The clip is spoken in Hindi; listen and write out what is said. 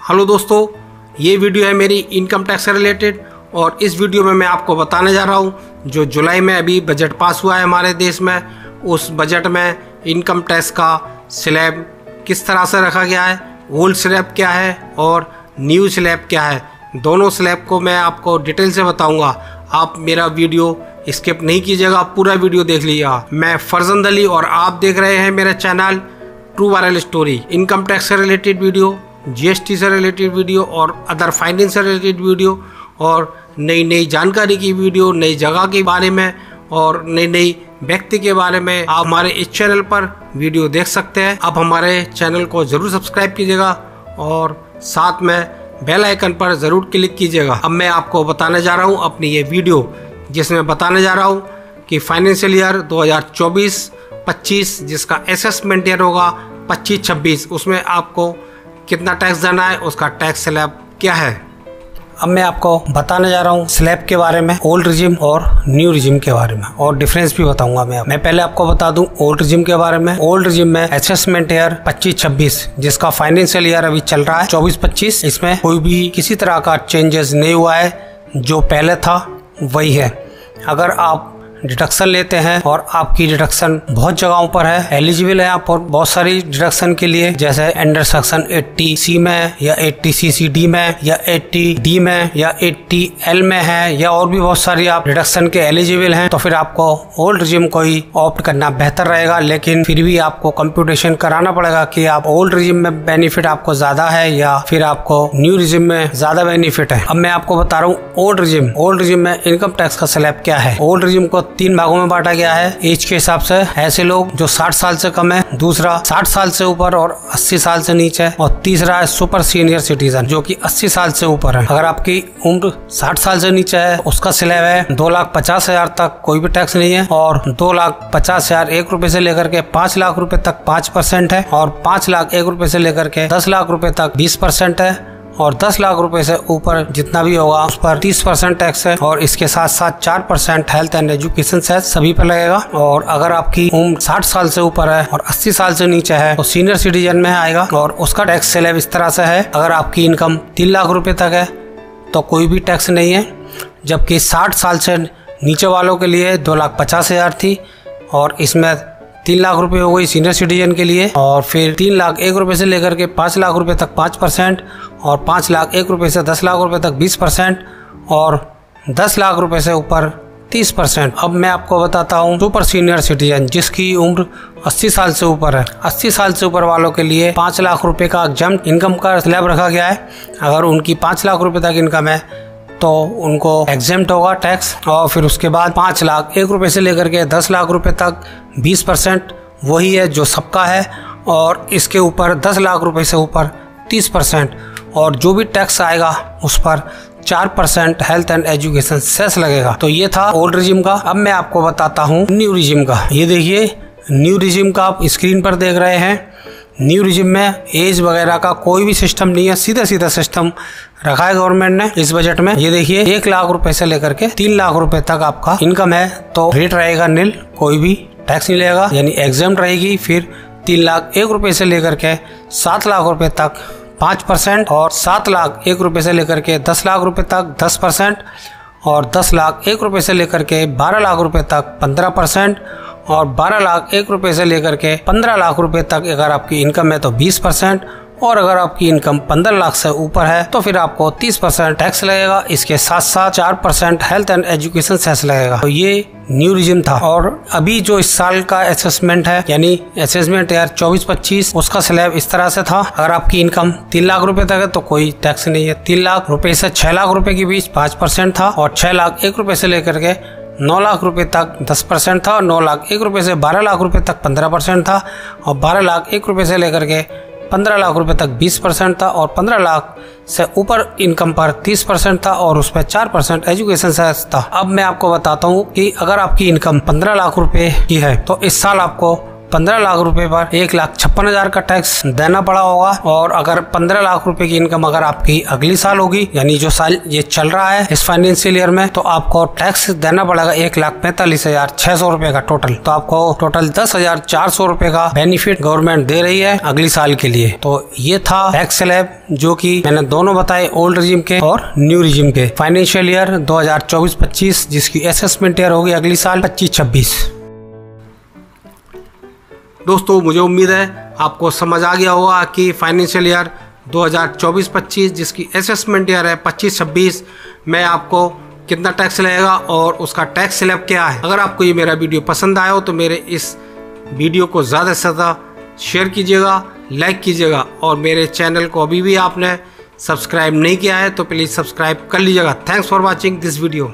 हेलो दोस्तों, ये वीडियो है मेरी इनकम टैक्स से रिलेटेड और इस वीडियो में मैं आपको बताने जा रहा हूँ जो जुलाई में अभी बजट पास हुआ है हमारे देश में, उस बजट में इनकम टैक्स का स्लैब किस तरह से रखा गया है, ओल्ड स्लैब क्या है और न्यू स्लैब क्या है। दोनों स्लैब को मैं आपको डिटेल से बताऊंगा। आप मेरा वीडियो स्किप नहीं कीजिएगा, पूरा वीडियो देख लीजिएगा। मैं फरजंद अली और आप देख रहे हैं मेरा channel true viral story. Income tax से रिलेटेड वीडियो, जीएसटी से रिलेटेड वीडियो और अदर फाइनेंस से रिलेटेड वीडियो और नई नई जानकारी की वीडियो, नई जगह के बारे में और नई नई व्यक्ति के बारे में आप हमारे इस चैनल पर वीडियो देख सकते हैं। आप हमारे चैनल को ज़रूर सब्सक्राइब कीजिएगा और साथ में बेल आइकन पर ज़रूर क्लिक कीजिएगा। अब मैं आपको बताने जा रहा हूँ अपनी ये वीडियो, जिसमें बताने जा रहा हूँ कि फाइनेंशियल ईयर 2024-25 जिसका असेसमेंट ईयर होगा 25-26, उसमें आपको कितना टैक्स देना है, उसका टैक्स स्लैब क्या है। अब मैं आपको बताने जा रहा हूँ स्लैब के बारे में, ओल्ड रिजिम और न्यू रिजिम के बारे में और डिफरेंस भी बताऊंगा। मैं पहले आपको बता दूं ओल्ड रिजिम के बारे में। ओल्ड रिजिम में असेसमेंट ईयर 25-26 जिसका फाइनेंशियल ईयर अभी चल रहा है 24-25, इसमें कोई भी किसी तरह का चेंजेस नहीं हुआ है, जो पहले था वही है। अगर आप डिडक्शन लेते हैं और आपकी डिडक्शन बहुत जगहों पर है, एलिजिबल है आप और बहुत सारी डिडक्शन के लिए, जैसे अंडर सेक्शन 80C में या 80CCD में या 80D में या 80L में है या और भी बहुत सारी आप डिडक्शन के एलिजिबल हैं, तो फिर आपको ओल्ड रिजिम को ही ऑप्ट करना बेहतर रहेगा। लेकिन फिर भी आपको कंप्यूटेशन कराना पड़ेगा कि आप ओल्ड रिजिम में बेनिफिट आपको ज्यादा है या फिर आपको न्यू रिजिम में ज्यादा बेनिफिट है। अब मैं आपको बता रहा हूँ ओल्ड रिजिम। ओल्ड रिजिम में इनकम टैक्स का स्लैब क्या है। ओल्ड रिजिम को 3 भागों में बांटा गया है एज के हिसाब से। ऐसे लोग जो 60 साल से कम है, दूसरा 60 साल से ऊपर और 80 साल से नीचे, और तीसरा है सुपर सीनियर सिटीजन जो कि 80 साल से ऊपर है। अगर आपकी उम्र 60 साल से नीचे है, उसका स्लैब है 2,50,000 तक कोई भी टैक्स नहीं है और 2,50,000 1 रुपए से लेकर के 5 लाख रुपए तक 5% है और 5 लाख 1 रुपए से लेकर के 10 लाख रुपए तक 20% है और 10 लाख रुपए से ऊपर जितना भी होगा उस पर 30% टैक्स है और इसके साथ साथ 4% हेल्थ एंड एजुकेशन सेस सभी पर लगेगा। और अगर आपकी उम्र 60 साल से ऊपर है और 80 साल से नीचे है तो सीनियर सिटीजन में आएगा और उसका टैक्स स्लैब इस तरह से है। अगर आपकी इनकम 3 लाख रुपए तक है तो कोई भी टैक्स नहीं है, जबकि 60 साल से नीचे वालों के लिए 2,50,000 थी और इसमें 3 लाख रुपए हो गई सीनियर सिटीजन के लिए, और फिर 3 लाख 1 रुपए से लेकर के 5 लाख रुपए तक 5% और 5 लाख 1 रुपए से 10 लाख रुपए तक 20% और 10 लाख रुपए से ऊपर 30%। अब मैं आपको बताता हूँ सुपर सीनियर सिटीजन जिसकी उम्र 80 साल से ऊपर है। 80 साल से ऊपर वालों के लिए 5 लाख रुपए का एग्जम्प्ट इनकम का स्लैब रखा गया है। अगर उनकी 5 लाख रुपए तक इनकम है तो उनको एग्जेम्प्ट होगा टैक्स, और फिर उसके बाद 5 लाख 1 रुपए से लेकर के 10 लाख रुपए तक 20% वही है जो सबका है, और इसके ऊपर 10 लाख रुपए से ऊपर 30% और जो भी टैक्स आएगा उस पर 4% हेल्थ एंड एजुकेशन सेस लगेगा। तो ये था ओल्ड रिजिम का। अब मैं आपको बताता हूँ न्यू रिजिम का। ये देखिए न्यू रिजिम का आप स्क्रीन पर देख रहे हैं। न्यू रिजिम में एज वगैरह का कोई भी सिस्टम नहीं है, सीधा सीधा सिस्टम रखा है गवर्नमेंट ने इस बजट में। ये देखिए 1 लाख रुपए से लेकर के 3 लाख रुपए तक आपका इनकम है तो रेट रहेगा नील, कोई भी टैक्स नहीं लगेगा, यानी एग्जाम्प्ट रहेगी। फिर 3 लाख 1 रुपए से लेकर के 7 लाख रुपए तक 5% और 7 लाख 1 रुपए से लेकर के 10 लाख रुपए तक 10% और 10 लाख 1 रुपए से लेकर के 12 लाख रुपए तक 15% और 12 लाख 1 रुपए से लेकर के 15 लाख रुपए तक अगर आपकी इनकम है तो 20%, और अगर आपकी इनकम 15 लाख से ऊपर है तो फिर आपको 30% टैक्स लगेगा। इसके साथ साथ 4% हेल्थ एंड एजुकेशन सेस लगेगा। तो ये न्यू रिजिम था। और अभी जो इस साल का असेसमेंट है यानी असेसमेंट ईयर 24-25, उसका स्लैब इस तरह से था। अगर आपकी इनकम 3 लाख रुपए तक है तो कोई टैक्स नहीं है। 3 लाख रुपए से 6 लाख रुपए के बीच 5% था और 6 लाख 1 रुपए से लेकर के 9 लाख रुपए तक 10% था और 9 लाख 1 रुपए से 12 लाख रुपए तक 15% था और 12 लाख 1 रुपए से लेकर के 15 लाख रुपए तक 20% था और 15 लाख से ऊपर इनकम पर 30% था और उस पर 4% एजुकेशन सेस था। अब मैं आपको बताता हूँ कि अगर आपकी इनकम 15 लाख रुपए की है तो इस साल आपको 15 लाख रुपए पर 1,56,000 का टैक्स देना पड़ा होगा। और अगर 15 लाख रुपए की इनकम अगर आपकी अगली साल होगी, यानी जो साल ये चल रहा है इस फाइनेंशियल ईयर में, तो आपको टैक्स देना पड़ेगा 1,45,600 रुपए का टोटल। तो आपको टोटल 10,400 रुपए का बेनिफिट गवर्नमेंट दे रही है अगली साल के लिए। तो ये था टैक्स स्लैब जो कि मैंने दोनों बताए, ओल्ड रिजिम के और न्यू रिजिम के। फाइनेंशियल ईयर 2024-25 जिसकी असेसमेंट ईयर होगी अगली साल 25-26। दोस्तों मुझे उम्मीद है आपको समझ आ गया होगा कि फाइनेंशियल ईयर 2024-25 जिसकी असेसमेंट ईयर है 25-26 में आपको कितना टैक्स लगेगा और उसका टैक्स स्लैब क्या है। अगर आपको ये मेरा वीडियो पसंद आया हो तो मेरे इस वीडियो को ज़्यादा से ज़्यादा शेयर कीजिएगा, लाइक कीजिएगा, और मेरे चैनल को अभी भी आपने सब्सक्राइब नहीं किया है तो प्लीज़ सब्सक्राइब कर लीजिएगा। Thanks for watching this video.